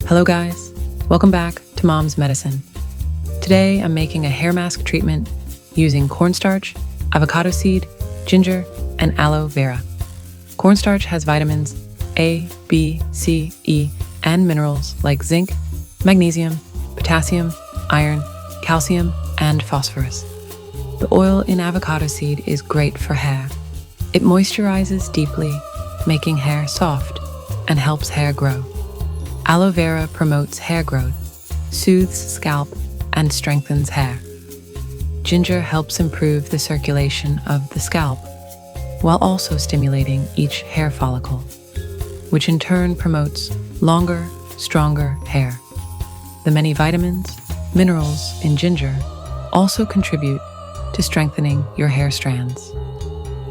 Hello guys, welcome back to Mom's Medicine. Today I'm making a hair mask treatment using cornstarch, avocado seed, ginger, and aloe vera. Cornstarch has vitamins A, B, C, E, and minerals like zinc, magnesium, potassium, iron, calcium, and phosphorus. The oil in avocado seed is great for hair. It moisturizes deeply, making hair soft, and helps hair grow. Aloe vera promotes hair growth, soothes scalp, and strengthens hair. Ginger helps improve the circulation of the scalp, while also stimulating each hair follicle, which in turn promotes longer, stronger hair. The many vitamins, minerals in ginger also contribute to strengthening your hair strands.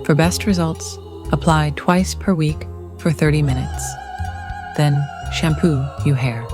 For best results, apply twice per week for 30 minutes. Then shampoo your hair.